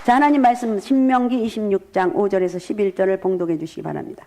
자, 하나님 말씀 신명기 26장 5절에서 11절을 봉독해 주시기 바랍니다.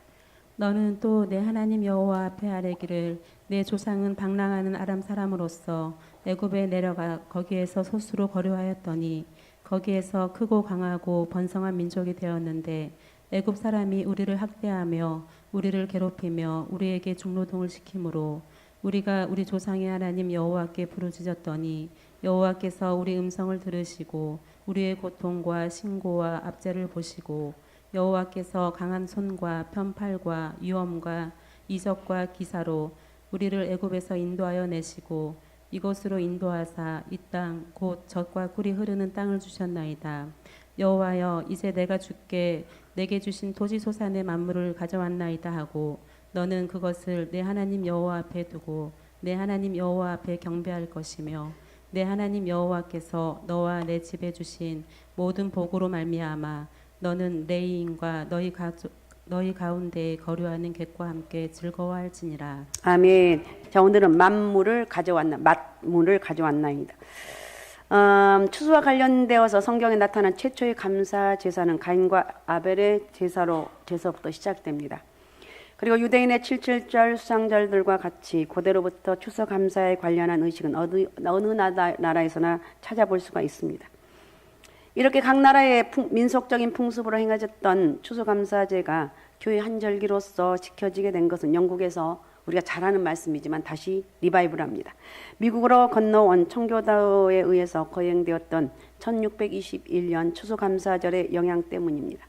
너는 또 내 하나님 여호와 앞에 아뢰기를 내 조상은 방랑하는 아람 사람으로서 애굽에 내려가 거기에서 소수로 거류하였더니 거기에서 크고 강하고 번성한 민족이 되었는데 애굽 사람이 우리를 학대하며 우리를 괴롭히며 우리에게 중노동을 시키므로 우리가 우리 조상의 하나님 여호와께 부르짖었더니 여호와께서 우리 음성을 들으시고 우리의 고통과 신고와 압제를 보시고 여호와께서 강한 손과 편팔과 위엄과 이적과 기사로 우리를 애굽에서 인도하여 내시고 이곳으로 인도하사 이 땅 곧 젖과 꿀이 흐르는 땅을 주셨나이다. 여호와여 이제 내가 주께 내게 주신 토지 소산의 만물을 가져왔나이다 하고 너는 그것을 내 하나님 여호와 앞에 두고 내 하나님 여호와 앞에 경배할 것이며 내 하나님 여호와께서 너와 내 집에 주신 모든 복으로 말미암아 너는 레위인과 너희 가운데에 거류하는 객과 함께 즐거워할지니라. 아멘. 자, 오늘은 만물을 가져왔나이다. 추수와 관련되어서 성경에 나타난 최초의 감사 제사는 가인과 아벨의 제사로부터 시작됩니다. 그리고 유대인의 7.7절 수상절들과 같이 고대로부터 추수감사에 관련한 의식은 어느 나라에서나 찾아볼 수가 있습니다. 이렇게 각 나라의 민속적인 풍습으로 행해졌던 추수감사제가 교회 한절기로서 지켜지게 된 것은 영국에서 우리가 잘 아는 말씀이지만 다시 리바이벌합니다. 미국으로 건너온 청교도에 의해서 거행되었던 1621년 추수감사절의 영향 때문입니다.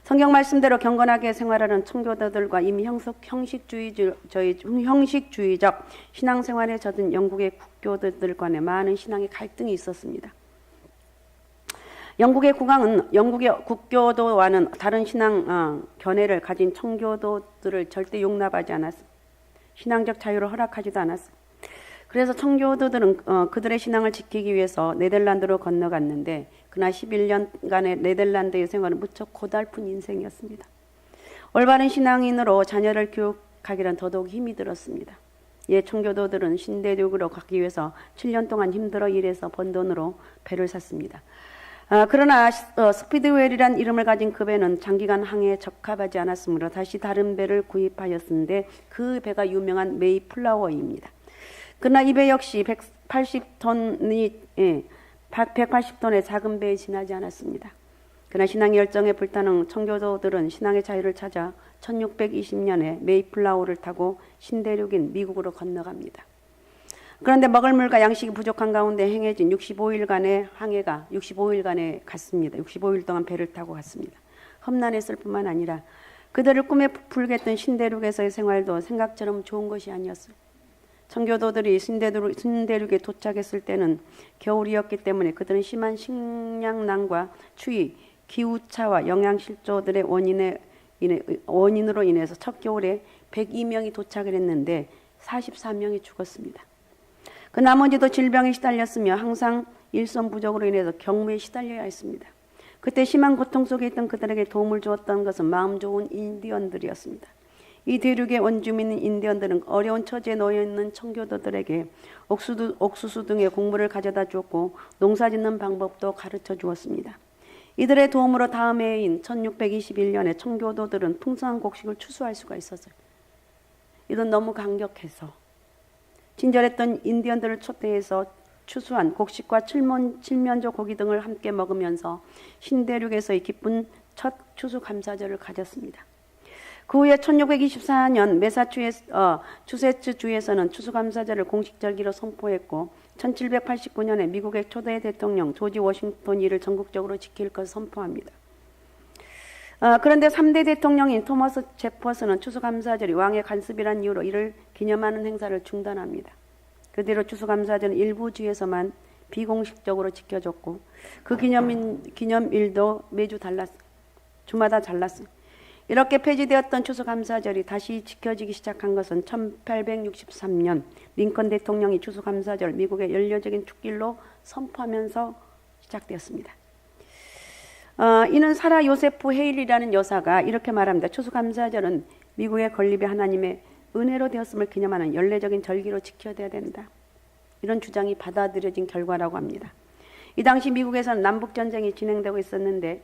성경 말씀대로 경건하게 생활하는 청교도들과 이미 형식주의적 신앙생활에 젖은 영국의 국교도들 간에 많은 신앙의 갈등이 있었습니다. 영국의 국왕은 영국의 국교도와는 다른 신앙 견해를 가진 청교도들을 절대 용납하지 않았습니다. 신앙적 자유를 허락하지도 않았습니다. 그래서 청교도들은 그들의 신앙을 지키기 위해서 네덜란드로 건너갔는데 그날 11년간의 네덜란드의 생활은 무척 고달픈 인생이었습니다. 올바른 신앙인으로 자녀를 교육하기란 더더욱 힘이 들었습니다. 청교도들은 신대륙으로 가기 위해서 7년 동안 힘들어 일해서 번 돈으로 배를 샀습니다. 그러나 스피드웰이란 이름을 가진 그 배는 장기간 항해에 적합하지 않았으므로 다시 다른 배를 구입하였는데 그 배가 유명한 메이플라워입니다. 그러나 이 배 역시 180톤의 작은 배에 지나지 않았습니다. 그러나 신앙의 열정에 불타는 청교도들은 신앙의 자유를 찾아 1620년에 메이플라워를 타고 신대륙인 미국으로 건너갑니다. 그런데 먹을 물과 양식이 부족한 가운데 행해진 65일간의 항해가 65일간에 갔습니다. 65일 동안 배를 타고 갔습니다. 험난했을 뿐만 아니라 그들을 꿈에 부풀게 했던 신대륙에서의 생활도 생각처럼 좋은 것이 아니었습니다. 청교도들이 신대륙에 도착했을 때는 겨울이었기 때문에 그들은 심한 식량난과 추위, 기후차와 영양실조들의 원인으로 인해서 첫 겨울에 102명이 도착을 했는데 44명이 죽었습니다. 그 나머지도 질병에 시달렸으며 항상 일손 부족으로 인해서 경무에 시달려야 했습니다. 그때 심한 고통 속에 있던 그들에게 도움을 주었던 것은 마음 좋은 인디언들이었습니다. 이 대륙의 원주민인 인디언들은 어려운 처지에 놓여있는 청교도들에게 옥수수 등의 곡물을 가져다 주었고 농사짓는 방법도 가르쳐 주었습니다. 이들의 도움으로 다음 해인 1621년에 청교도들은 풍성한 곡식을 추수할 수가 있었어요. 이건 너무 강력해서 친절했던 인디언들을 초대해서 추수한 곡식과 칠면조 고기 등을 함께 먹으면서 신대륙에서의 기쁜 첫 추수감사절을 가졌습니다. 그 후에 1624년 매사추세츠 주에서는 추수감사절을 공식 절기로 선포했고 1789년에 미국의 초대 대통령 조지 워싱턴이 이를 전국적으로 지킬 것을 선포합니다. 그런데 3대 대통령인 토머스 제퍼슨은 추수감사절이 왕의 간습이란 이유로 이를 기념하는 행사를 중단합니다. 그 뒤로 추수감사절은 일부 주에서만 비공식적으로 지켜졌고 그 기념일도 매주 주마다 달랐어요. 이렇게 폐지되었던 추수감사절이 다시 지켜지기 시작한 것은 1863년 링컨 대통령이 추수감사절 미국의 연례적인 축일로 선포하면서 시작되었습니다. 이는 사라 요세프 헤일이라는 여사가 이렇게 말합니다. 추수감사절은 미국의 건립의 하나님의 은혜로 되었음을 기념하는 연례적인 절기로 지켜져야 된다. 이런 주장이 받아들여진 결과라고 합니다. 이 당시 미국에서는 남북전쟁이 진행되고 있었는데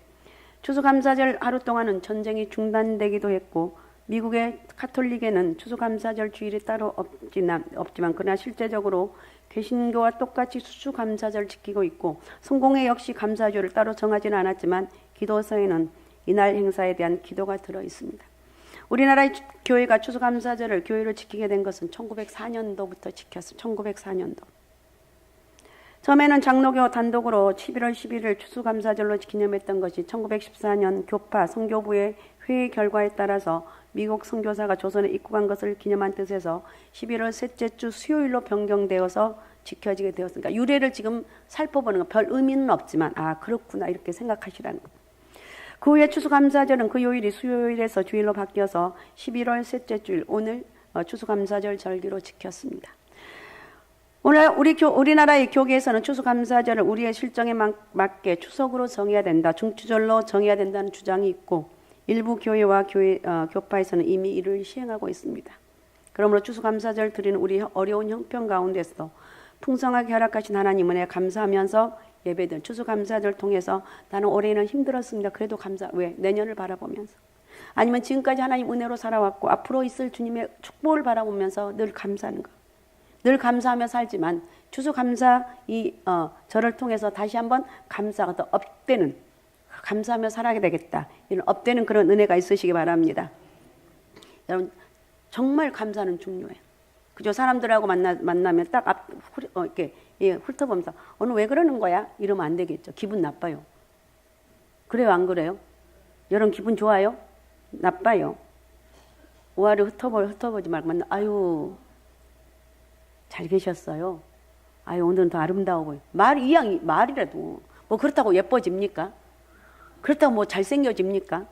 추수감사절 하루 동안은 전쟁이 중단되기도 했고 미국의 카톨릭에는 추수감사절 주일이 따로 없지만 그러나 실제적으로 개신교와 똑같이 추수감사절 지키고 있고 성공회 역시 감사주를 따로 정하지는 않았지만 기도서에는 이날 행사에 대한 기도가 들어 있습니다. 우리나라의 교회가 추수감사절을 교회로 지키게 된 것은 1904년도부터 지켰어요. 1904년도. 처음에는 장로교 단독으로 11월 11일 추수감사절로 기념했던 것이 1914년 교파 성교부의 회의 결과에 따라서 미국 선교사가 조선에 입국한 것을 기념한 뜻에서 11월 셋째 주 수요일로 변경되어서 지켜지게 되었으니까 유래를 지금 살펴보는 건 별 의미는 없지만 아 그렇구나 이렇게 생각하시라는 것. 그 후에 추수감사절은 그 요일이 수요일에서 주일로 바뀌어서 11월 셋째 주일 오늘 추수감사절 절기로 지켰습니다. 오늘 우리나라의 교계에서는 추수감사절을 우리의 실정에 맞게 추석으로 정해야 된다, 중추절로 정해야 된다는 주장이 있고 일부 교회와 교파에서는 이미 이를 시행하고 있습니다. 그러므로 추수감사절 드리는 우리 어려운 형편 가운데서 풍성하게 허락하신 하나님 은혜에 감사하면서 예배든 추수감사절 통해서 나는 올해는 힘들었습니다. 그래도 왜? 내년을 바라보면서 아니면 지금까지 하나님 은혜로 살아왔고 앞으로 있을 주님의 축복을 바라보면서 늘 감사하는 것. 늘 감사하며 살지만 추수감사 절을 통해서 다시 한번 감사가 더 업되는 감사하며 살아야 되겠다. 이런 업되는 그런 은혜가 있으시기 바랍니다. 여러분 정말 감사는 중요해요. 그죠? 사람들하고 만나면 딱 이렇게 훑어보면서 오늘 왜 그러는 거야? 이러면 안 되겠죠. 기분 나빠요. 그래요? 안 그래요? 여러분 기분 좋아요? 나빠요. 오하를 흩어보지 말고 아유 잘 계셨어요. 아유 오늘은 더 아름다워 보여. 말이라도 뭐 그렇다고 예뻐집니까? 그렇다고 뭐 잘생겨집니까?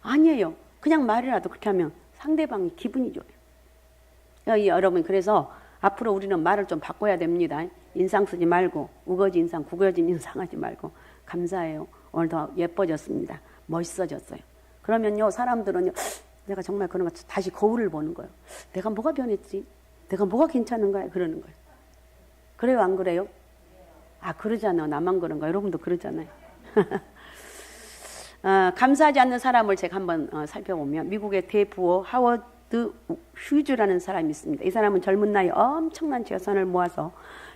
아니에요. 그냥 말이라도 그렇게 하면 상대방이 기분이 좋아요. 여러분 그래서 앞으로 우리는 말을 좀 바꿔야 됩니다. 인상 쓰지 말고 우거지 인상 구겨진 인상 하지 말고 감사해요. 오늘 더 예뻐졌습니다. 멋있어졌어요. 그러면요 사람들은요 내가 정말 그런 거 다시 거울을 보는 거예요. 내가 뭐가 변했지? 내가 뭐가 괜찮은 거야? 그러는 거예요. 그래요? 안 그래요? 아 그러잖아. 나만 그런가? 여러분도 그러잖아요. 감사하지 않는 사람을 제가 한번 살펴보면 미국의 대부호 하워드 휴즈라는 사람이 있습니다. 이 사람은 젊은 나이에 엄청난 재산을 모아서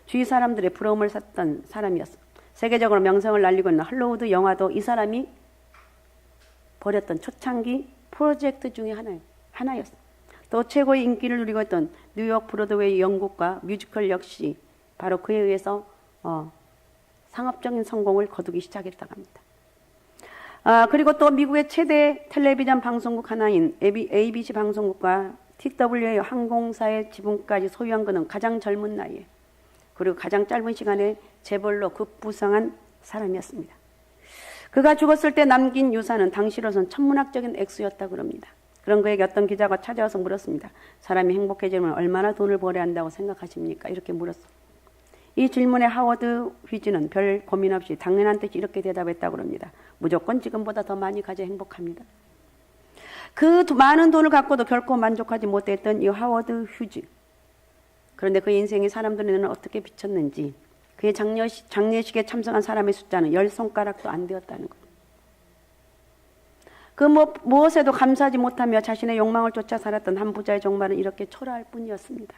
주위 사람들의 부러움을 샀던 사람이었어요. 세계적으로 명성을 날리고 있는 할리우드 영화도 이 사람이 벌였던 초창기 프로젝트 중에 하나였어요. 또 최고의 인기를 누리고 있던 뉴욕 브로드웨이 연극과 뮤지컬 역시 바로 그에 의해서 상업적인 성공을 거두기 시작했다고 합니다. 그리고 또 미국의 최대 텔레비전 방송국 하나인 ABC 방송국과 TWA 항공사의 지분까지 소유한 그는 가장 젊은 나이에 그리고 가장 짧은 시간에 재벌로 급부상한 사람이었습니다. 그가 죽었을 때 남긴 유산은 당시로선 천문학적인 액수였다고 합니다. 그런 그에게 어떤 기자가 찾아와서 물었습니다. 사람이 행복해지면 얼마나 돈을 벌어야 한다고 생각하십니까? 이렇게 물었어요. 이 질문에 하워드 휘즈는 별 고민 없이 당연한 듯이 이렇게 대답했다고 합니다. 무조건 지금보다 더 많이 가져 행복합니다. 그 많은 돈을 갖고도 결코 만족하지 못했던 이 하워드 휴즈. 그런데 그의 인생이 사람들의 눈을 어떻게 비쳤는지 그의 장례식에 참석한 사람의 숫자는 10손가락도 안 되었다는 것. 무엇에도 감사하지 못하며 자신의 욕망을 쫓아 살았던 한 부자의 종말은 이렇게 초라할 뿐이었습니다.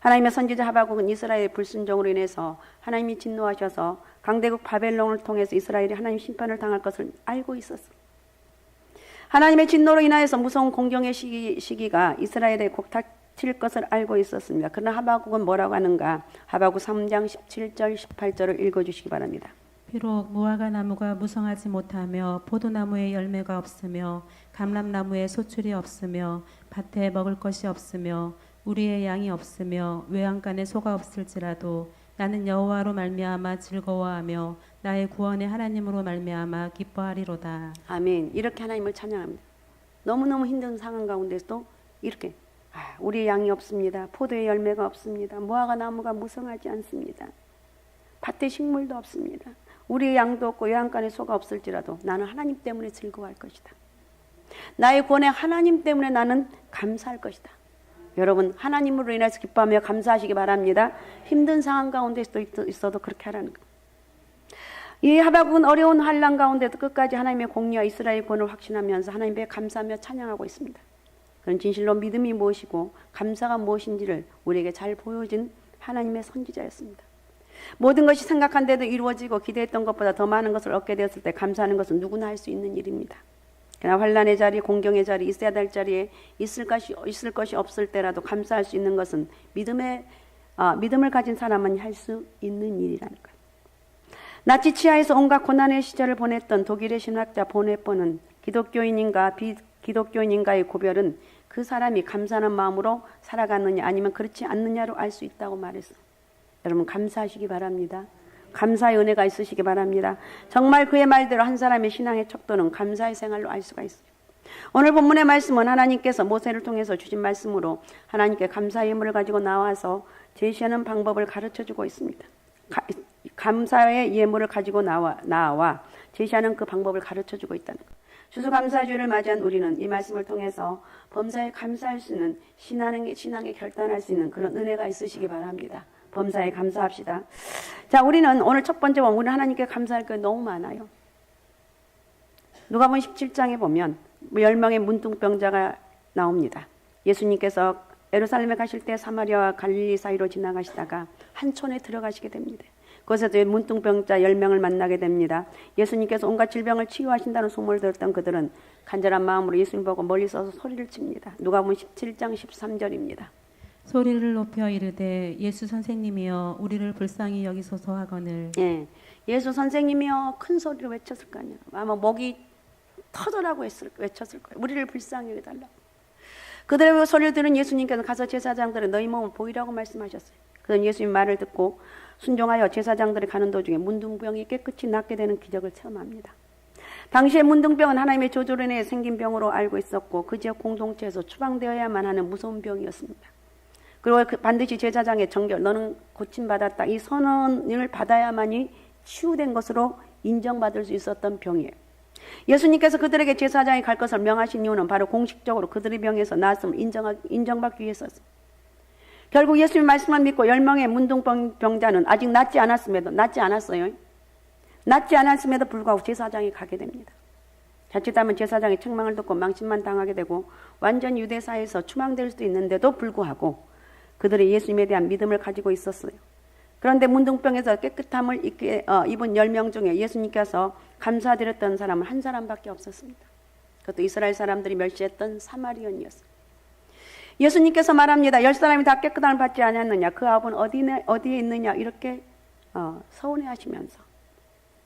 하나님의 선지자 하박국은 이스라엘의 불순종으로 인해서 하나님이 진노하셔서 강대국 바벨론을 통해서 이스라엘이 하나님 심판을 당할 것을 알고 있었어. 하나님의 진노로 인하여서 무서운 공경의 시기가 이스라엘에 곧 닥칠 것을 알고 있었습니다. 그러나 하박국은 뭐라고 하는가? 하박국 3장 17절 18절을 읽어주시기 바랍니다. 비록 무화과 나무가 무성하지 못하며 포도나무에 열매가 없으며 감람나무에 소출이 없으며 밭에 먹을 것이 없으며 우리의 양이 없으며 외양간에 소가 없을지라도 나는 여호와로 말미암아 즐거워하며 나의 구원의 하나님으로 말미암아 기뻐하리로다. 아멘. 이렇게 하나님을 찬양합니다. 너무너무 힘든 상황 가운데서도 이렇게 우리의 양이 없습니다. 포도의 열매가 없습니다. 무화과 나무가 무성하지 않습니다. 밭에 식물도 없습니다. 우리의 양도 없고 외양간에 소가 없을지라도 나는 하나님 때문에 즐거워할 것이다. 나의 구원의 하나님 때문에 나는 감사할 것이다. 여러분 하나님으로 인해서 기뻐하며 감사하시기 바랍니다. 힘든 상황 가운데 있어도 그렇게 하라는 것. 이 하박국은 어려운 환란 가운데도 끝까지 하나님의 공의와 이스라엘 구원을 확신하면서 하나님께 감사하며 찬양하고 있습니다. 그런 진실로 믿음이 무엇이고 감사가 무엇인지를 우리에게 잘 보여준 하나님의 선지자였습니다. 모든 것이 생각한 대로 이루어지고 기대했던 것보다 더 많은 것을 얻게 되었을 때 감사하는 것은 누구나 할 수 있는 일입니다. 그러나 환란의 자리, 공경의 자리, 있어야 될 자리에 있을 것이 없을 때라도 감사할 수 있는 것은 믿음을 가진 사람만 할 수 있는 일이라는 거예요. 나치 치하에서 온갖 고난의 시절을 보냈던 독일의 신학자 보네퍼는 기독교인인가 비기독교인인가의 구별은 그 사람이 감사하는 마음으로 살아가느냐 아니면 그렇지 않느냐로 알 수 있다고 말했어요. 여러분 감사하시기 바랍니다. 감사의 은혜가 있으시기 바랍니다. 정말 그의 말대로 한 사람의 신앙의 척도는 감사의 생활로 알 수가 있어요. 오늘 본문의 말씀은 하나님께서 모세를 통해서 주신 말씀으로 하나님께 감사의 예물을 가지고 나와서 제시하는 방법을 가르쳐주고 있습니다. 감사의 예물을 가지고 나와 제시하는 그 방법을 가르쳐주고 있다는 것. 추수감사주를 맞이한 우리는 이 말씀을 통해서 범사에 감사할 수 있는 신앙에 결단할 수 있는 그런 은혜가 있으시기 바랍니다. 범사에 감사합시다. 자, 우리는 오늘 첫 번째 우리는 하나님께 감사할 게 너무 많아요. 누가복음 17장에 보면 10명의 문둥병자가 나옵니다. 예수님께서 예루살렘에 가실 때 사마리아와 갈릴리 사이로 지나가시다가 한 촌에 들어가시게 됩니다. 그곳에서 문둥병자 10명을 만나게 됩니다. 예수님께서 온갖 질병을 치유하신다는 소문을 들었던 그들은 간절한 마음으로 예수님 보고 멀리 서서 소리를 칩니다. 누가복음 17장 13절입니다. 소리를 높여 이르되 예수 선생님이여 우리를 불쌍히 여기소서 하거늘. 예, 예수 선생님이여 큰 소리로 외쳤을 거 아니야. 아마 목이 터져라고 외쳤을 거예요. 우리를 불쌍히 여겨달라고. 그들의 소리를 들은 예수님께서 가서 제사장들은 너희 몸을 보이라고 말씀하셨어요. 그들은 예수님 말을 듣고 순종하여 제사장들이 가는 도중에 문둥병이 깨끗이 낫게 되는 기적을 체험합니다. 당시에 문둥병은 하나님의 조주로 인해 생긴 병으로 알고 있었고 그 지역 공동체에서 추방되어야만 하는 무서운 병이었습니다. 그리고 반드시 제사장의 정결, 너는 고침받았다, 이 선언을 받아야만이 치유된 것으로 인정받을 수 있었던 병이에요. 예수님께서 그들에게 제사장이 갈 것을 명하신 이유는 바로 공식적으로 그들의 병에서 나았음을 인정받기 위해서였어요. 결국 예수님 말씀만 믿고 10명의 문둥병자는 아직 낫지 않았음에도 불구하고 제사장이 가게 됩니다. 자칫하면 제사장의 책망을 듣고 망신만 당하게 되고 완전 유대사에서 추방될 수도 있는데도 불구하고 그들이 예수님에 대한 믿음을 가지고 있었어요. 그런데 문둥병에서 깨끗함을 입은 10명 중에 예수님께서 감사드렸던 사람은 한 사람밖에 없었습니다. 그것도 이스라엘 사람들이 멸시했던 사마리언이었어요. 예수님께서 말합니다. 10사람이 다 깨끗함을 받지 않았느냐, 그 아버는 어디에 있느냐, 이렇게 서운해하시면서.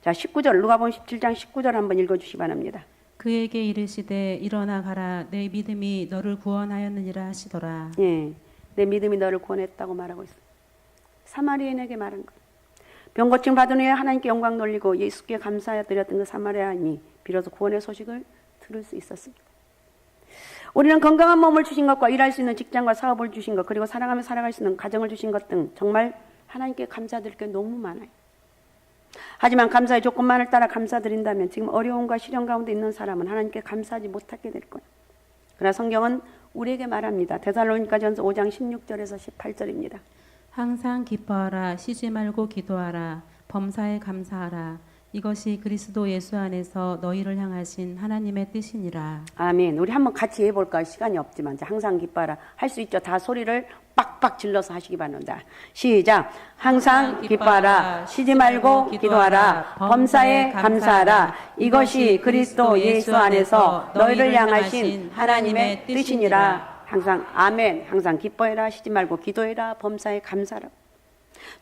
자, 19절 누가복음 17장 19절 한번 읽어주시기 바랍니다. 그에게 이르시되 일어나 가라 내 믿음이 너를 구원하였느니라 하시더라. 예, 내 믿음이 너를 구원했다고 말하고 있어요. 사마리아인에게 말한 거예요. 병고침 받은 후에 하나님께 영광 돌리고 예수께 감사드렸던 그 사마리아인이 비로소 구원의 소식을 들을 수 있었습니다. 우리는 건강한 몸을 주신 것과 일할 수 있는 직장과 사업을 주신 것, 그리고 사랑하며 살아갈 수 있는 가정을 주신 것 등 정말 하나님께 감사드릴 게 너무 많아요. 하지만 감사의 조건만을 따라 감사드린다면 지금 어려움과 시련 가운데 있는 사람은 하나님께 감사하지 못하게 될 거예요. 그러나 성경은 우리에게 말합니다. 데살로니가전서 5장 16절에서 18절입니다. 항상 기뻐하라 쉬지 말고 기도하라 범사에 감사하라 이것이 그리스도 예수 안에서 너희를 향하신 하나님의 뜻이니라. 아멘. 우리 한번 같이 해볼까요? 시간이 없지만 항상 기뻐하라. 할 수 있죠. 다 소리를 빡빡 질러서 하시기 바랍니다. 시작. 항상 기뻐하라. 쉬지 말고 기도하라. 범사에 감사하라. 이것이 그리스도 예수 안에서 너희를 향하신 하나님의 뜻이니라. 항상 아멘. 항상 기뻐해라. 쉬지 말고 기도해라. 범사에 감사하라.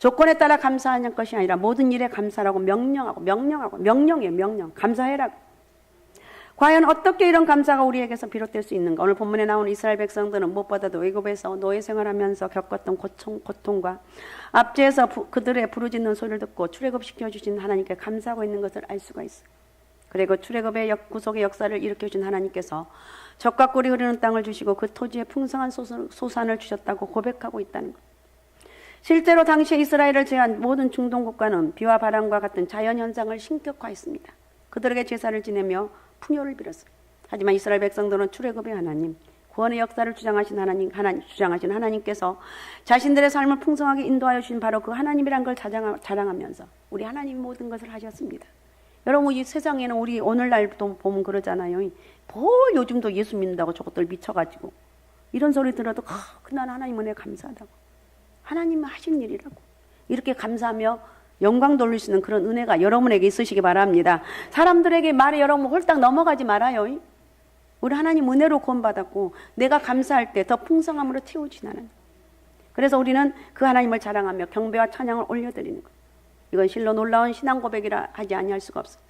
조건에 따라 감사하는 것이 아니라 모든 일에 감사라고 명령이에요. 명령. 감사해라. 과연 어떻게 이런 감사가 우리에게서 비롯될 수 있는가? 오늘 본문에 나오는 이스라엘 백성들은 무엇보다도 애굽에서 노예 생활하면서 겪었던 고통과 압제에서 그들의 부르짖는 소리를 듣고 출애굽시켜 주신 하나님께 감사하고 있는 것을 알 수가 있어요. 그리고 출애굽의 구속의 역사를 일으켜 준 하나님께서 젖과 꿀이 흐르는 땅을 주시고 그 토지에 풍성한 소산을 주셨다고 고백하고 있다는 것. 실제로 당시에 이스라엘을 제한 모든 중동 국가는 비와 바람과 같은 자연현상을 신격화했습니다. 그들에게 제사를 지내며 풍요를 빌었어요. 하지만 이스라엘 백성들은 출애굽의 하나님, 구원의 역사를 주장하신 주장하신 하나님께서 자신들의 삶을 풍성하게 인도하여 주신 바로 그 하나님이란 걸 자랑하면서 우리 하나님 모든 것을 하셨습니다. 여러분, 이 세상에는 우리 오늘날도 보면 그러잖아요. 뭘 요즘도 예수 믿는다고 저것들 미쳐가지고 이런 소리 들어도 그날 하나님 은혜 감사하다고, 하나님 하신 일이라고 이렇게 감사하며 영광 돌릴 수 있는 그런 은혜가 여러분에게 있으시기 바랍니다. 사람들에게 말에 여러분 홀딱 넘어가지 말아요. 우리 하나님 은혜로 구원받았고 내가 감사할 때 더 풍성함으로 채워지나는. 그래서 우리는 그 하나님을 자랑하며 경배와 찬양을 올려드리는 거예요. 이건 실로 놀라운 신앙 고백이라 하지 아니할 수가 없어요.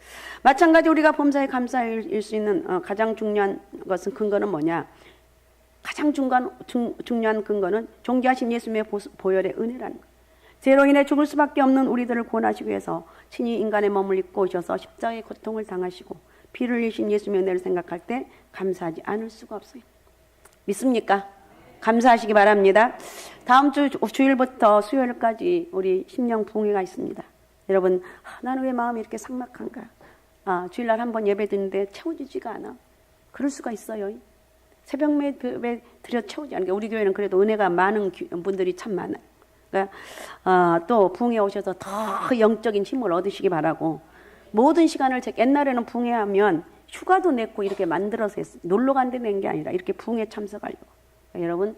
마찬가지 우리가 범사에 감사일 수 있는 가장 중요한 것은 근거는 뭐냐? 가장 중요한 근거는 존귀하신 예수님의 보혈의 은혜라는 거예요. 죄로 인해 죽을 수밖에 없는 우리들을 구원하시기 위해서 친히 인간의 몸을 입고 오셔서 십자가의 고통을 당하시고 피를 흘리신 예수님의 은혜를 생각할 때 감사하지 않을 수가 없어요. 믿습니까? 감사하시기 바랍니다. 다음 주일부터 수요일까지 우리 심령 부흥회가 있습니다. 여러분, 나는 왜 마음이 이렇게 삭막한가? 주일날 한번 예배 드는데 채워지지가 않아. 그럴 수가 있어요. 새벽 예배 드려 채우지 않으니까. 우리 교회는 그래도 은혜가 많은 분들이 참 많아요. 그러니까 또 부흥회 오셔서 더 영적인 힘을 얻으시기 바라고, 모든 시간을 옛날에는 부흥회하면 휴가도 냈고 이렇게 만들어서 했어요. 놀러 간 데 낸 게 아니라 이렇게 부흥회 참석하려고. 그러니까 여러분,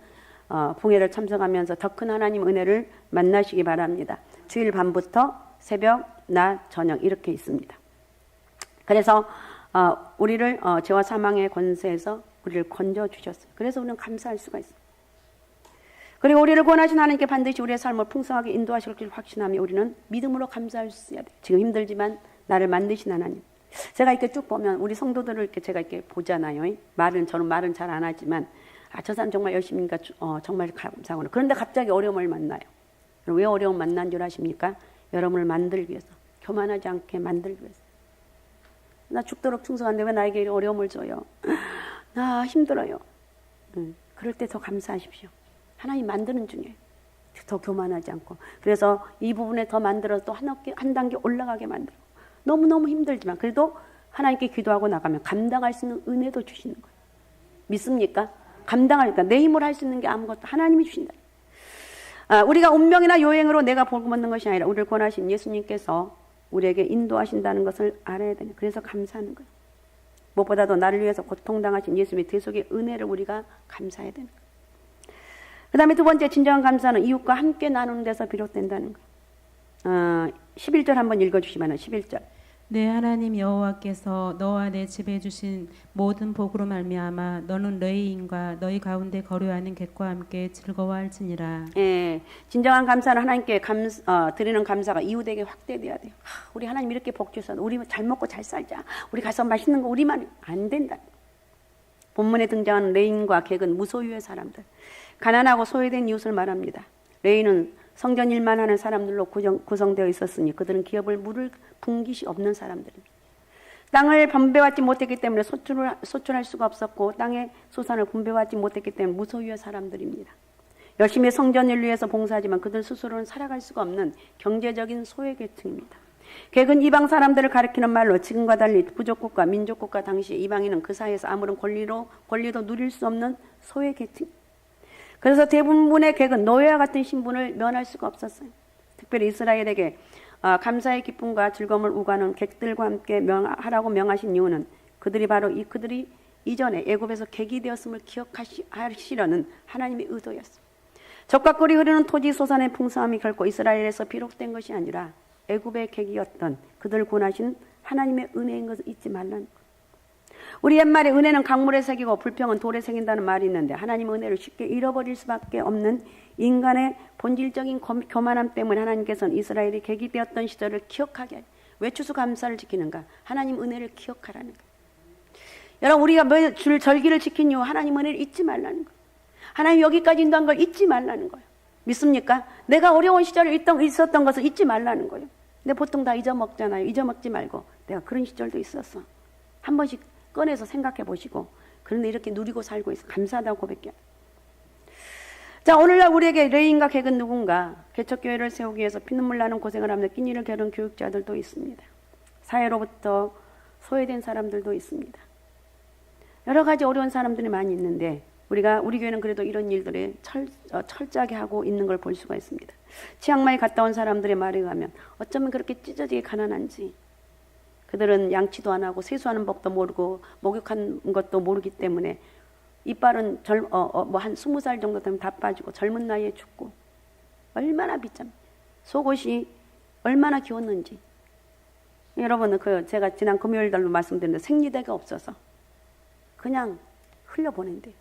부흥회를 참석하면서 더 큰 하나님 은혜를 만나시기 바랍니다. 주일 밤부터 새벽, 낮, 저녁 이렇게 있습니다. 그래서 우리를 죄와 사망의 권세에서 우리를 건져주셨어요. 그래서 우리는 감사할 수가 있어요. 그리고 우리를 구원하신 하나님께 반드시 우리의 삶을 풍성하게 인도하실 줄 확신하며 우리는 믿음으로 감사할 수 있어야 돼요. 지금 힘들지만 나를 만드신 하나님. 제가 이렇게 쭉 보면 우리 성도들을 이렇게 제가 이렇게 보잖아요. 저는 말은 잘 안 하지만 저 사람 정말 열심히니까 정말 감사하구나. 그런데 갑자기 어려움을 만나요. 왜 어려움 만난 줄 아십니까? 여러분을 만들기 위해서, 교만하지 않게 만들기 위해서. 나 죽도록 충성한데 왜 나에게 어려움을 줘요? 나 힘들어요. 그럴 때 더 감사하십시오. 하나님 만드는 중에 더 교만하지 않고. 그래서 이 부분에 더 만들어서 또 한 단계 올라가게 만들고, 너무너무 힘들지만 그래도 하나님께 기도하고 나가면 감당할 수 있는 은혜도 주시는 거예요. 믿습니까? 감당하니까 내 힘으로 할 수 있는 게 아무것도 하나님이 주신다. 우리가 운명이나 요행으로 내가 복음 얻는 것이 아니라 우리를 구원하신 예수님께서 우리에게 인도하신다는 것을 알아야 되는. 그래서 감사하는 거예요. 무엇보다도 나를 위해서 고통당하신 예수님의 대속의 은혜를 우리가 감사해야 되는 거예요. 그 다음에 두 번째 진정한 감사는 이웃과 함께 나누는 데서 비롯된다는 거예요. 11절 한번 읽어주시면 11절. 내 하나님 여호와께서 너와 내 집에 주신 모든 복으로 말미암아 너는 레위인과 너희 가운데 거류하는 객과 함께 즐거워할지니라. 예, 진정한 감사는 하나님께 드리는 감사가 이웃에게 확대돼야 돼요. 우리 하나님 이렇게 복 주셔서 우리 잘 먹고 잘 살자. 우리 가서 맛있는 거 우리만 안 된다. 본문에 등장하는 레위인과 객은 무소유의 사람들, 가난하고 소외된 이웃을 말합니다. 레위인은 성전 일만 하는 사람들로 구성되어 있었으니 그들은 기업을 물을 분깃이 없는 사람들입니다. 땅을 분배받지 못했기 때문에 소출할 수가 없었고 땅의 소산을 분배받지 못했기 때문에 무소유의 사람들입니다. 열심히 성전 일을 위해서 봉사하지만 그들 스스로는 살아갈 수가 없는 경제적인 소외계층입니다. 객은 이방 사람들을 가리키는 말로 지금과 달리 부족국가, 민족국가 당시 이방인은 그 사이에서 아무런 권리도 누릴 수 없는 소외계층. 그래서 대부분의 객은 노예와 같은 신분을 면할 수가 없었어요. 특별히 이스라엘에게 감사의 기쁨과 즐거움을 우가는 객들과 함께 하라고 명하신 이유는 그들이 이전에 애굽에서 객이 되었음을 기억하시려는 하나님의 의도였어요. 적과 꿀이 흐르는 토지 소산의 풍성함이 결코 이스라엘에서 비롯된 것이 아니라 애굽의 객이었던 그들을 구원하신 하나님의 은혜인 것을 잊지 말라는 거예요. 우리 옛말에 은혜는 강물에 새기고 불평은 돌에 새긴다는 말이 있는데 하나님의 은혜를 쉽게 잃어버릴 수밖에 없는 인간의 본질적인 교만함 때문에 하나님께서는 이스라엘이 객이 되었던 시절을 기억하게 하죠. 왜 추수감사를 지키는가? 하나님 은혜를 기억하라는 거예요. 여러분, 우리가 절기를 지킨 이유 하나님 은혜를 잊지 말라는 거예요. 하나님 여기까지 인도한 걸 잊지 말라는 거예요. 믿습니까? 내가 어려운 시절에 있었던 것을 잊지 말라는 거예요. 근데 보통 다 잊어먹잖아요. 잊어먹지 말고 내가 그런 시절도 있었어. 한 번씩 꺼내서 생각해 보시고, 그런데 이렇게 누리고 살고 있어. 감사하다고 고백해. 자, 오늘날 우리에게 레위인과 객은 누군가? 개척교회를 세우기 위해서 피눈물 나는 고생을 하며 끼니를 겨룬 교육자들도 있습니다. 사회로부터 소외된 사람들도 있습니다. 여러 가지 어려운 사람들이 많이 있는데 우리 교회는 그래도 이런 일들에 철저하게 하고 있는 걸 볼 수가 있습니다. 치앙마이 갔다 온 사람들의 말에 의하면 어쩌면 그렇게 찢어지게 가난한지, 그들은 양치도 안 하고 세수하는 법도 모르고 목욕하는 것도 모르기 때문에 이빨은 한 20살 정도 되면 다 빠지고 젊은 나이에 죽고, 얼마나 비참, 속옷이 얼마나 귀웠는지. 여러분, 제가 지난 금요일 날로 말씀드렸는데 생리대가 없어서 그냥 흘려보낸대요.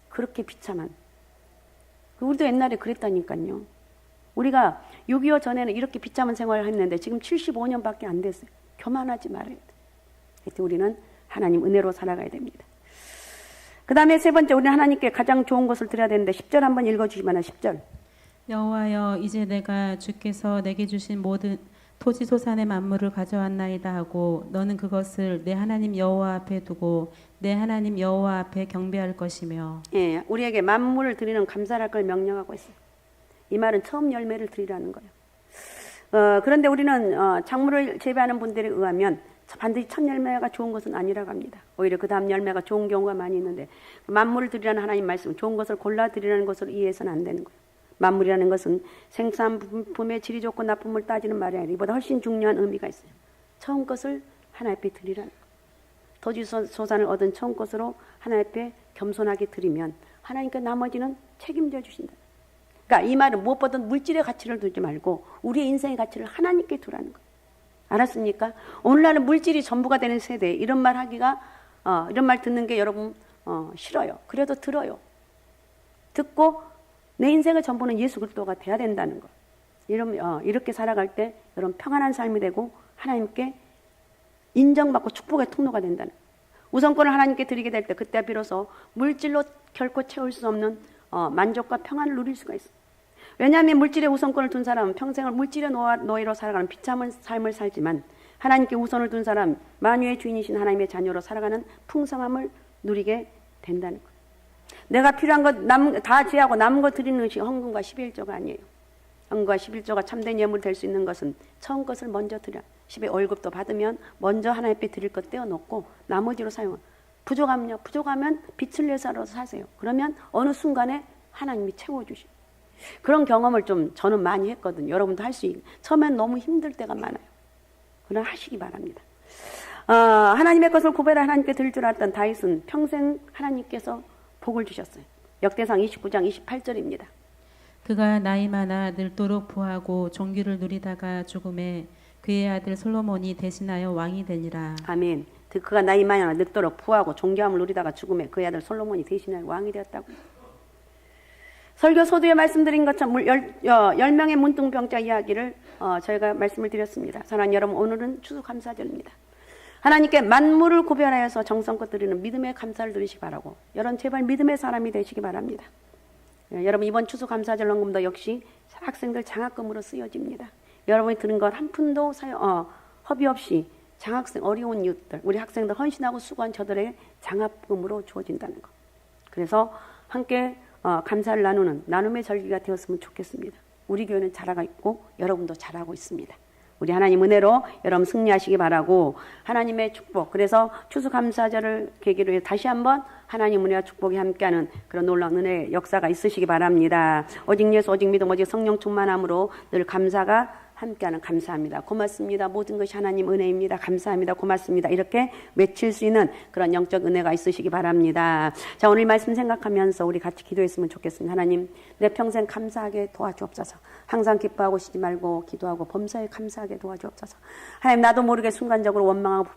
그렇게 비참한. 우리도 옛날에 그랬다니까요. 우리가 6.25 전에는 이렇게 비참한 생활을 했는데 지금 75년밖에 안 됐어요. 교만하지 말아야 돼. 하여튼 우리는 하나님 은혜로 살아가야 됩니다. 그 다음에 세 번째, 우리는 하나님께 가장 좋은 것을 드려야 되는데 10절 한번 읽어주시면 10절. 여호와여, 이제 내가 주께서 내게 주신 모든 토지 소산의 만물을 가져왔나이다 하고 너는 그것을 내 하나님 여호와 앞에 두고 내 하나님 여호와 앞에 경배할 것이며. 예, 우리에게 만물을 드리는 감사할 걸 명령하고 있어요. 이 말은 처음 열매를 드리라는 거예요. 그런데 우리는 작물을 재배하는 분들에 의하면 반드시 첫 열매가 좋은 것은 아니라고 합니다. 오히려 그 다음 열매가 좋은 경우가 많이 있는데, 만물을 드리라는 하나님 말씀은 좋은 것을 골라 드리라는 것으로 이해해서는 안 되는 거예요. 만물이라는 것은 생산품의 질이 좋고 나쁨을 따지는 말이 아니라 이보다 훨씬 중요한 의미가 있어요. 처음 것을 하나님 앞에 드리라는 거예요. 토지 소산을 얻은 처음 것으로 하나님 앞에 겸손하게 드리면 하나님께 나머지는 책임져 주신다. 그러니까 이 말은 무엇보다 물질의 가치를 두지 말고 우리의 인생의 가치를 하나님께 두라는 거예요. 알았습니까? 오늘날은 물질이 전부가 되는 세대에 이런 말 하기가, 이런 말 듣는 게 여러분 싫어요. 그래도 들어요. 듣고 내 인생의 전부는 예수 그리스도가 돼야 된다는 거. 이렇게 살아갈 때 여러분 평안한 삶이 되고 하나님께 인정받고 축복의 통로가 된다는 거. 우선권을 하나님께 드리게 될 때 그때 비로소 물질로 결코 채울 수 없는 만족과 평안을 누릴 수가 있어요. 왜냐하면 물질에 우선권을 둔 사람은 평생을 물질의 노예로 살아가는 비참한 삶을 살지만 하나님께 우선을 둔 사람, 만유의 주인이신 하나님의 자녀로 살아가는 풍성함을 누리게 된다는 거예요. 내가 필요한 것 다 제하고 남은 것 드리는 것이 헌금과 11조가 아니에요. 헌금과 11조가 참된 예물이 될 수 있는 것은 처음 것을 먼저 드려. 10의 월급도 받으면 먼저 하나님 앞에 드릴 것 떼어놓고 나머지로 사용을. 부족하면 빛을 내서 사세요. 그러면 어느 순간에 하나님이 채워주시고. 그런 경험을 저는 많이 했거든요. 여러분도 할 수 있는. 처음엔 너무 힘들 때가 많아요. 그러나 하시기 바랍니다. 하나님의 것을 구별해 하나님께 드릴 줄 알았던 다윗은 평생 하나님께서 복을 주셨어요. 역대상 29장 28절입니다. 그가 나이 많아 늙도록 부하고 종기를 누리다가 죽음에 그의 아들 솔로몬이 대신하여 왕이 되니라. 아멘. 그가 나이 많아 늙도록 부하고 존귀함을 누리다가 죽음에 그의 아들 솔로몬이 대신하여 왕이 되었다고. 설교 소두에 말씀드린 것처럼 10명의 문둥병자 이야기를 저희가 말씀을 드렸습니다. 사랑하는 여러분, 오늘은 추수감사절입니다. 하나님께 만물을 구별하여서 정성껏 드리는 믿음의 감사를 드리시기 바라고, 여러분 제발 믿음의 사람이 되시기 바랍니다. 여러분 이번 추수감사절 헌금도 역시 학생들 장학금으로 쓰여집니다. 여러분이 드는 것 한 푼도 허비 없이 장학생, 어려운 이웃들, 우리 학생들 헌신하고 수고한 저들의 장학금으로 주어진다는 것. 그래서 함께 감사를 나누는 나눔의 절기가 되었으면 좋겠습니다. 우리 교회는 잘하고 있고 여러분도 잘하고 있습니다. 우리 하나님 은혜로 여러분 승리하시기 바라고, 하나님의 축복, 그래서 추수감사절을 계기로 해서 다시 한번 하나님 은혜와 축복이 함께하는 그런 놀라운 은혜의 역사가 있으시기 바랍니다. 오직 예수, 오직 믿음, 오직 성령 충만함으로 늘 감사가 함께하는, 감사합니다, 고맙습니다, 모든 것이 하나님 은혜입니다, 감사합니다, 고맙습니다, 이렇게 외칠 수 있는 그런 영적 은혜가 있으시기 바랍니다. 자, 오늘 말씀 생각하면서 우리 같이 기도했으면 좋겠습니다. 하나님, 내 평생 감사하게 도와주옵소서. 항상 기뻐하고 쉬지 말고 기도하고 범사에 감사하게 도와주옵소서. 하나님, 나도 모르게 순간적으로 원망하고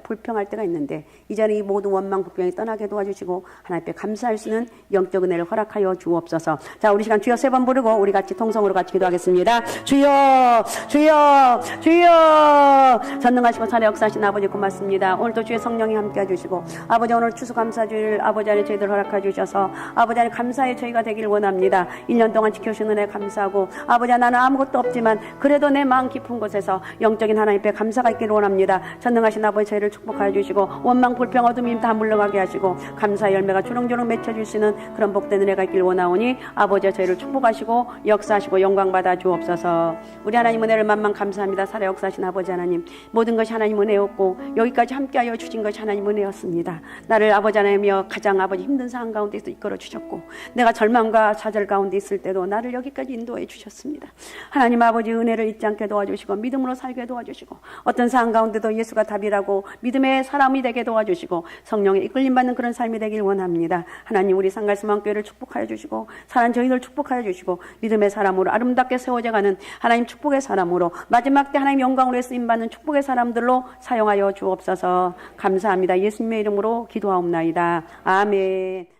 불평할 때가 있는데 이제는 이 모든 원망 불평이 떠나게 도와주시고 하나님 앞에 감사할 수 있는 영적 은혜를 허락하여 주옵소서. 자, 우리 시간 주여 3번 부르고 우리 같이 통성으로 같이 기도하겠습니다. 주여, 주여, 주여. 전능하시고 살아 역사하신 아버지 고맙습니다. 오늘도 주의 성령이 함께 해주시고, 아버지 오늘 추수감사주일 아버지 안에 저희들 허락해 주셔서 아버지 안에 감사의 저희가 되길 원합니다. 1년 동안 지켜주신 은혜 감사하고, 아버지 나는 아무것도 없지만 그래도 내 마음 깊은 곳에서 영적인 하나님 앞에 감사가 있기를 원합니다. 전능하신 아버지 저희를 축복하여 주시고 원망 불평 어둠이 다 물러가게 하시고 감사의 열매가 주렁주렁 맺혀질 수 있는 그런 복된 은혜가 있기를 원하오니 아버지 저희를 축복하시고 역사하시고 영광 받아 주옵소서. 우리 하나님 하나님 은혜를 만만 감사합니다. 살아 역사하신 아버지 하나님, 모든 것이 하나님 은혜였고 여기까지 함께하여 주신 것이 하나님 은혜였습니다. 나를 아버지 하나님이여 가장 아버지 힘든 상황 가운데서 이끌어 주셨고 내가 절망과 좌절 가운데 있을 때도 나를 여기까지 인도해 주셨습니다. 하나님 아버지 은혜를 잊지 않게 도와주시고 믿음으로 살게 도와주시고 어떤 상황 가운데도 예수가 답이라고 믿음의 사람이 되게 도와주시고 성령의 이끌림 받는 그런 삶이 되길 원합니다. 하나님 우리 상갈스만교회를 축복하여 주시고 사랑 저희들 축복하여 주시고 믿음의 사람으로 아름답게 세워져가는 하나님 축복의 사람으로 마지막 때 하나님 영광으로 쓰임받는 축복의 사람들로 사용하여 주옵소서. 감사합니다. 예수님의 이름으로 기도하옵나이다. 아멘.